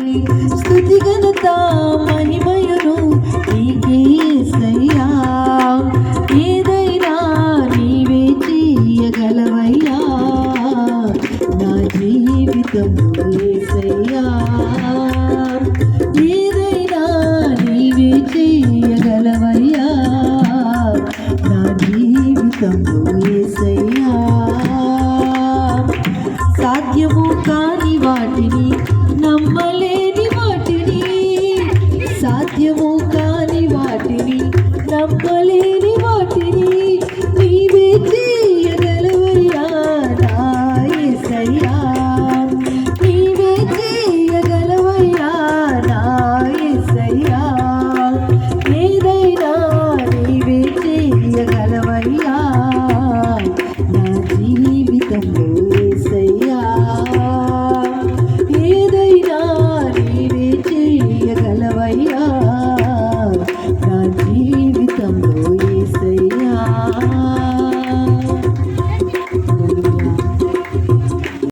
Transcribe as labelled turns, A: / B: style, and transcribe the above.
A: స్తుతి ఘనత మహిమయును నీకే యేసయ్యా. ఏదైనా నీవే చేయగలవయ్యా నా జీవితంలో యేసయ్యా. ఏదైనా నీవే చేయగలవయ్యా నా జీవితంలో